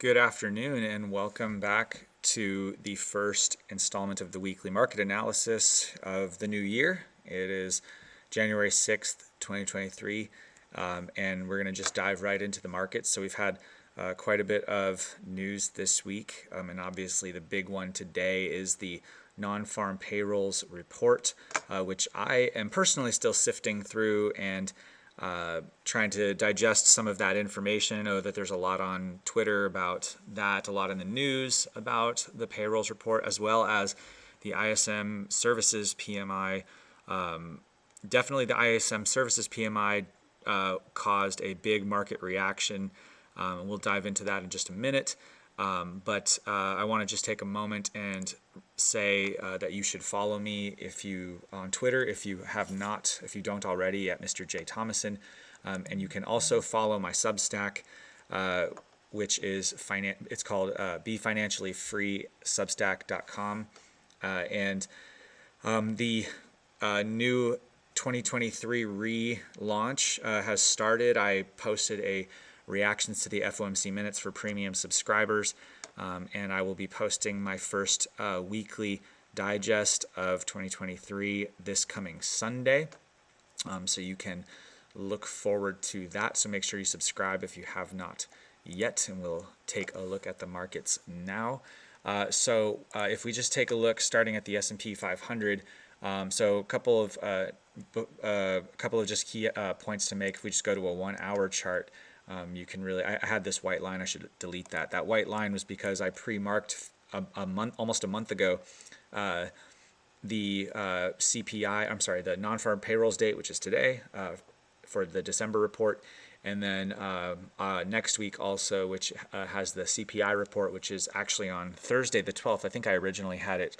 Good afternoon and welcome back to the first installment of the weekly market analysis of the new year. It is January 6th, 2023, and we're going to just dive right into the markets. So we've had quite a bit of news this week, and obviously the big one today is the non-farm payrolls report, which I am personally still sifting through and trying to digest some of that information. I know that there's a lot on Twitter about that, a lot in the news about the payrolls report, as well as the ISM services PMI. Definitely the ISM services PMI caused a big market reaction. And we'll dive into that in just a minute. But I want to just take a moment and say that you should follow me on Twitter if you don't already, at Mr. J. Thomason. And you can also follow my Substack, which is it's called BeFinanciallyFreeSubstack.com. And the new 2023 relaunch has started. I posted a reactions to the FOMC minutes for premium subscribers, and I will be posting my first weekly digest of 2023 this coming Sunday, so you can look forward to that. So make sure you subscribe if you have not yet, and we'll take a look at the markets now. So if we just take a look starting at the S&P 500, so a couple of just key points to make. If we just go to a 1 hour chart, you can really, I had this white line, I should delete that. That white line was because I pre-marked almost a month ago, the CPI, the non-farm payrolls date, which is today, for the December report. And then next week also, which has the CPI report, which is actually on Thursday the 12th. I think I originally had it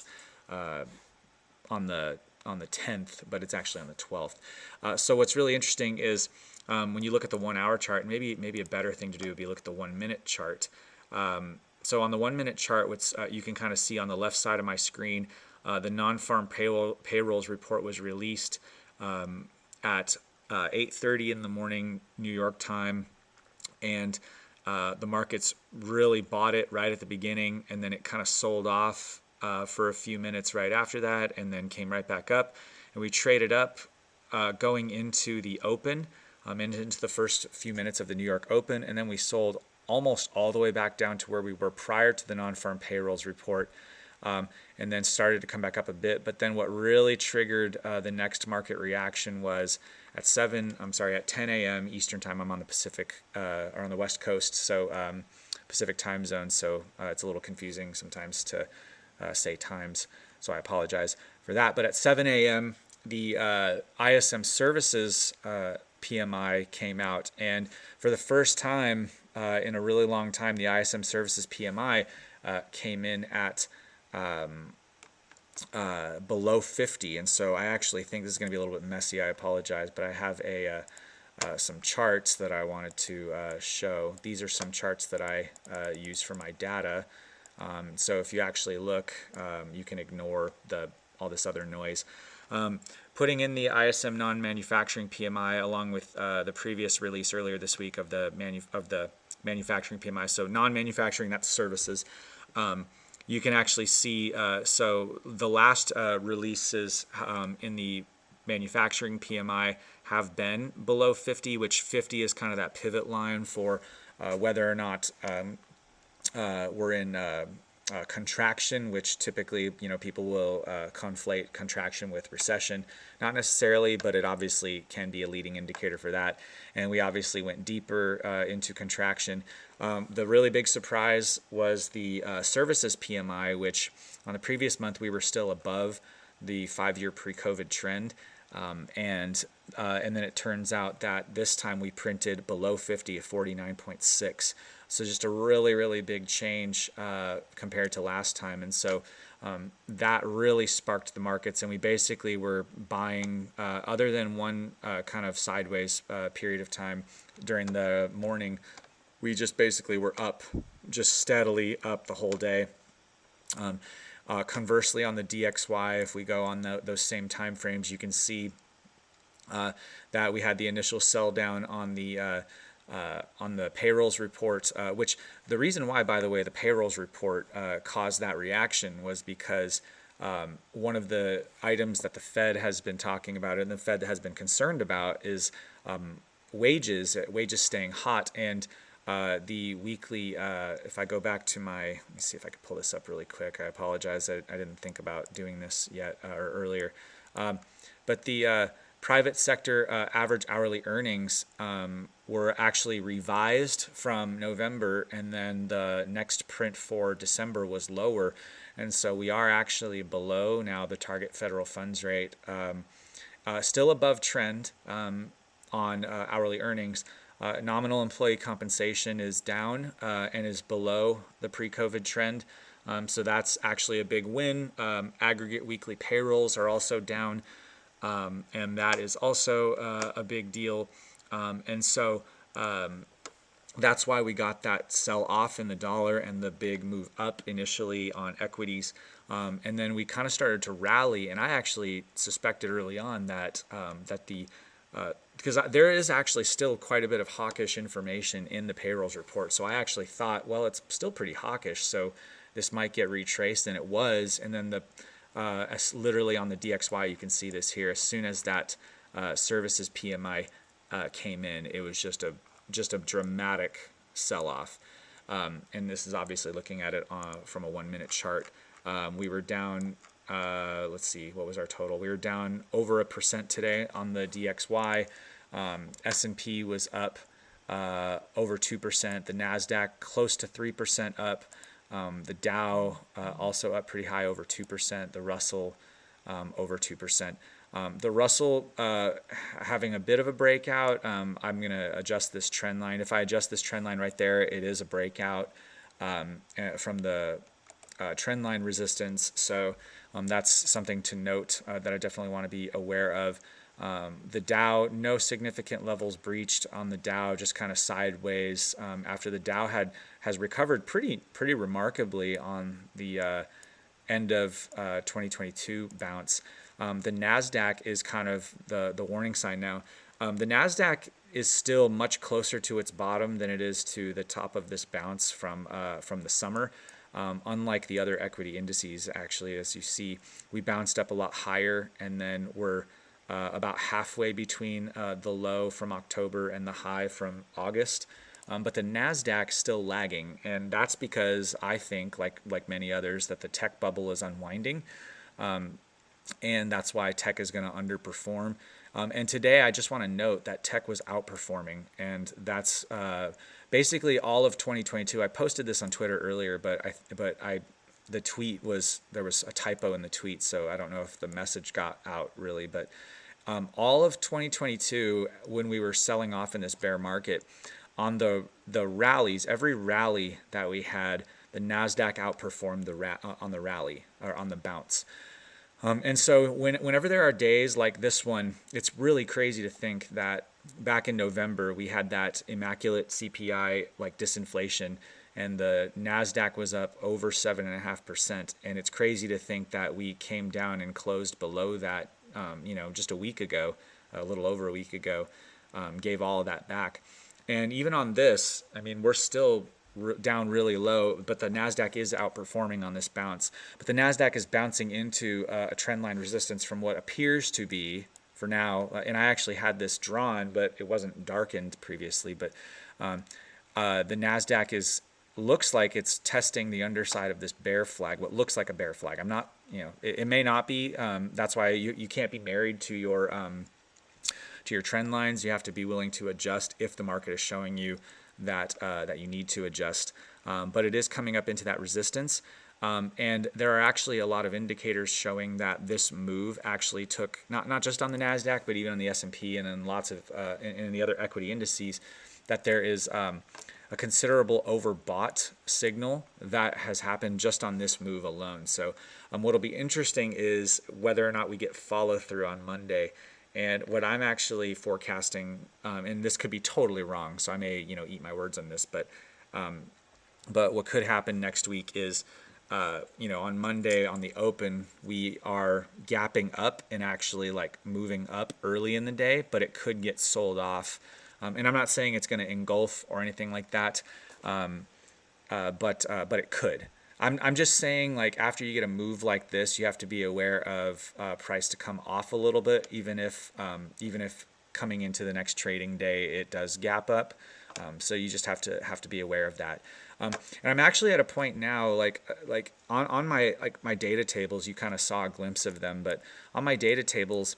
on the 10th, but it's actually on the 12th. So what's really interesting is when you look at the 1 hour chart, maybe a better thing to do would be look at the 1 minute chart. So on the 1 minute chart, you can kind of see on the left side of my screen, the non-farm payrolls report was released at 8:30 in the morning New York time, and the markets really bought it right at the beginning, and then it kind of sold off for a few minutes right after that, and then came right back up, and we traded up going into the open, and into the first few minutes of the New York Open, and then we sold almost all the way back down to where we were prior to the non-farm payrolls report, and then started to come back up a bit. But then what really triggered the next market reaction was at 10 a.m. Eastern time. I'm on the Pacific, or on the West Coast, so Pacific time zone, so it's a little confusing sometimes to say times, so I apologize for that. But at 7 a.m., the ISM services PMI came out, and for the first time in a really long time, the ISM services PMI came in at below 50, and so I actually think this is going to be a little bit messy. I apologize, but I have some charts that I wanted to show. These are some charts that I use for my data. So if you actually look, you can ignore all this other noise. Putting in the ISM non-manufacturing PMI along with the previous release earlier this week of the manufacturing PMI. So non-manufacturing, that's services. You can actually see, so the last releases in the manufacturing PMI have been below 50, which 50 is kind of that pivot line for whether or not we're in contraction, which typically, people will conflate contraction with recession. Not necessarily, but it obviously can be a leading indicator for that. And we obviously went deeper into contraction. The really big surprise was the services PMI, which on the previous month we were still above the 5-year pre-COVID trend. And then it turns out that this time we printed below 50 at 49.6. So just a really, really big change compared to last time. And so that really sparked the markets, and we basically were buying, other than one kind of sideways period of time during the morning, we just basically were up, just steadily up the whole day. Conversely, on the DXY, if we go on those same time frames, you can see that we had the initial sell down on the on the payrolls report, which the reason why, by the way, the payrolls report caused that reaction was because one of the items that the Fed has been talking about and the Fed has been concerned about is wages staying hot. And the weekly, if I go back to let me see if I could pull this up really quick. I apologize, I didn't think about doing this yet or earlier. But the private sector average hourly earnings were actually revised from November, and then the next print for December was lower. And so we are actually below now the target federal funds rate, still above trend on hourly earnings. Nominal employee compensation is down and is below the pre-COVID trend. So that's actually a big win. Aggregate weekly payrolls are also down, and that is also a big deal. And so that's why we got that sell off in the dollar and the big move up initially on equities. And then we kind of started to rally, and I actually suspected early on that because there is actually still quite a bit of hawkish information in the payrolls report. So I actually thought, well, it's still pretty hawkish, so this might get retraced, and it was. And then literally on the DXY, you can see this here. As soon as that services PMI came in, it was just a dramatic sell-off. And this is obviously looking at it from a 1-minute chart. We were down, let's see, what was our total? We were down over 1% today on the DXY. S&P was up over 2%. The NASDAQ close to 3% up. The Dow also up pretty high, over 2%. The Russell over 2%. The Russell having a bit of a breakout. I'm going to adjust this trend line. If I adjust this trend line right there, it is a breakout from the trend line resistance. So that's something to note that I definitely want to be aware of. The Dow, no significant levels breached on the Dow, just kind of sideways after the Dow has recovered pretty remarkably on the end of 2022 bounce. The NASDAQ is kind of the warning sign now. The NASDAQ is still much closer to its bottom than it is to the top of this bounce from the summer. Unlike the other equity indices, actually, as you see, we bounced up a lot higher, and then we're about halfway between the low from October and the high from August. But the NASDAQ still lagging, and that's because I think, like many others, that the tech bubble is unwinding, and that's why tech is going to underperform. And today, I just want to note that tech was outperforming, and that's basically all of 2022. I posted this on Twitter earlier, but the tweet there was a typo in the tweet, so I don't know if the message got out really, but all of 2022, when we were selling off in this bear market, on the rallies, every rally that we had, the NASDAQ outperformed on the rally or on the bounce. And so whenever there are days like this one, it's really crazy to think that back in November, we had that immaculate CPI like disinflation, and the NASDAQ was up over 7.5%. And it's crazy to think that we came down and closed below that, just a week ago, a little over a week ago, gave all of that back. And even on this, I mean, we're still down really low, but the NASDAQ is outperforming on this bounce. But the NASDAQ is bouncing into a trend line resistance from what appears to be, for now, and I actually had this drawn, but it wasn't darkened previously, but the NASDAQ looks like it's testing the underside of this bear flag, what looks like a bear flag. I'm not, it may not be. That's why you can't be married to your trend lines. You have to be willing to adjust if the market is showing you that you need to adjust. But it is coming up into that resistance. And there are actually a lot of indicators showing that this move actually took, not just on the NASDAQ, but even on the S&P and then lots of in the other equity indices, that there is a considerable overbought signal that has happened just on this move alone. So what'll be interesting is whether or not we get follow through on Monday. And what I'm actually forecasting, and this could be totally wrong, so I may eat my words on this, but what could happen next week is on Monday on the open, we are gapping up and actually like moving up early in the day, but it could get sold off And I'm not saying it's going to engulf or anything like that, but it could. I'm just saying, like, after you get a move like this, you have to be aware of price to come off a little bit, even if coming into the next trading day it does gap up. So you just have to be aware of that. And I'm actually at a point now, like on my my data tables, you kind of saw a glimpse of them, but on my data tables,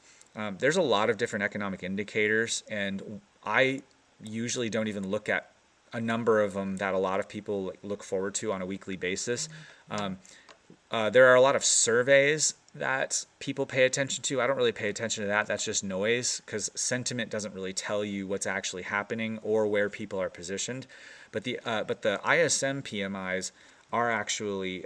there's a lot of different economic indicators, and I usually don't even look at a number of them that a lot of people look forward to on a weekly basis. There are a lot of surveys that people pay attention to. I don't really pay attention to that. That's just noise, because sentiment doesn't really tell you what's actually happening or where people are positioned. But the ISM PMIs are actually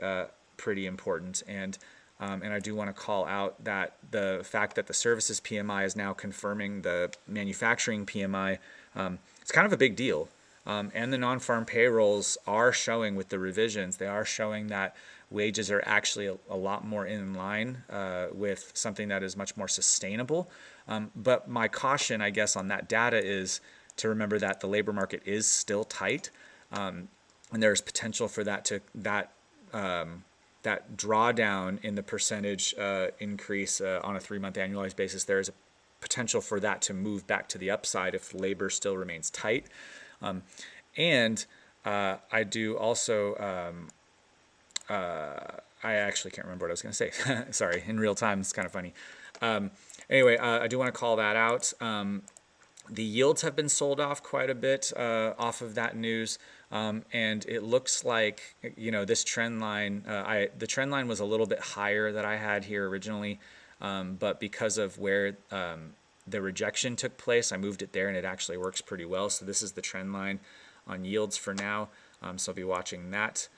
pretty important, and I do want to call out that the fact that the services PMI is now confirming the manufacturing PMI, it's kind of a big deal. And the non-farm payrolls are showing, with the revisions, they are showing that wages are actually a lot more in line with something that is much more sustainable. But my caution, I guess, on that data is to remember that the labor market is still tight, and there's potential for that drawdown in the percentage increase on a 3-month annualized basis. There is a potential for that to move back to the upside if labor still remains tight. And I do also, I actually can't remember what I was going to say. Sorry, in real time, it's kind of funny. Anyway, I do want to call that out. The yields have been sold off quite a bit off of that news. And it looks like, this trend line, the trend line was a little bit higher that I had here originally. But because of where the rejection took place, I moved it there, and it actually works pretty well. So this is the trend line on yields for now. So I'll be watching that.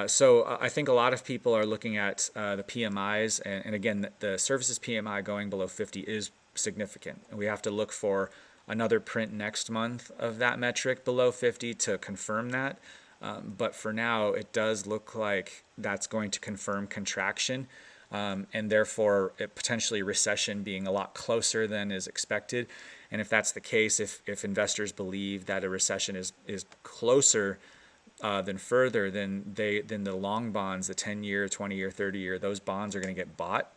So I think a lot of people are looking at the PMIs, and again, the services PMI going below 50 is significant. And we have to look for another print next month of that metric below 50 to confirm that. But for now, it does look like that's going to confirm contraction, and therefore potentially recession being a lot closer than is expected. And if that's the case, if investors believe that a recession is closer than further, then the long bonds, the 10-year, 20-year, 30-year, those bonds are going to get bought,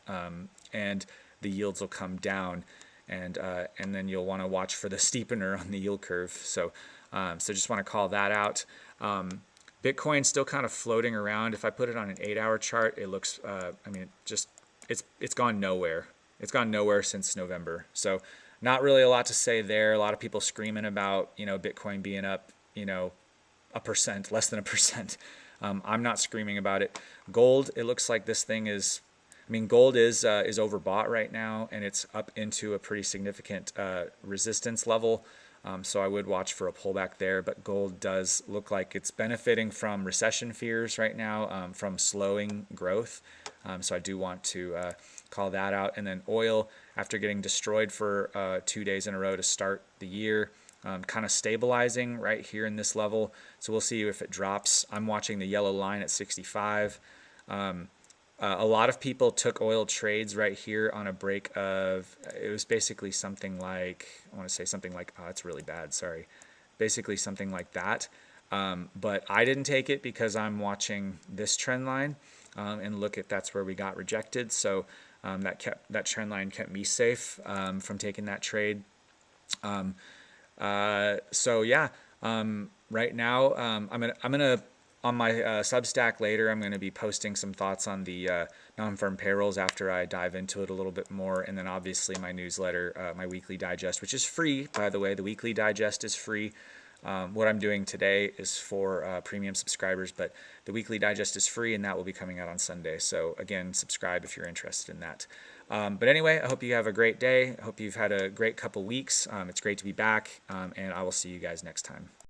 and the yields will come down, and then you'll want to watch for the steepener on the yield curve. So just want to call that out. Bitcoin's still kind of floating around. If I put it on an 8-hour chart, it looks, it's gone nowhere. It's gone nowhere since November. So not really a lot to say there. A lot of people screaming about, Bitcoin being up, 1%, less than 1%. I'm not screaming about it. Gold, it looks like this thing is, gold is overbought right now, and it's up into a pretty significant resistance level. So I would watch for a pullback there, but gold does look like it's benefiting from recession fears right now, from slowing growth. So I do want to call that out. And then oil, after getting destroyed for 2 days in a row to start the year, kind of stabilizing right here in this level. So we'll see if it drops. I'm watching the yellow line at 65. A lot of people took oil trades right here on a break of, it was basically something like, I want to say something like, oh, it's really bad, sorry. Basically something like that. But I didn't take it because I'm watching this trend line, and look at that's where we got rejected. So that trend line kept me safe from taking that trade. Right now, I'm gonna on my Substack later, I'm going to be posting some thoughts on the non-farm payrolls after I dive into it a little bit more. And then obviously my newsletter, my weekly digest, which is free, by the way. The weekly digest is free. What I'm doing today is for premium subscribers, but the weekly digest is free, and that will be coming out on Sunday. So again, subscribe if you're interested in that. But anyway, I hope you have a great day. I hope you've had a great couple weeks. It's great to be back, and I will see you guys next time.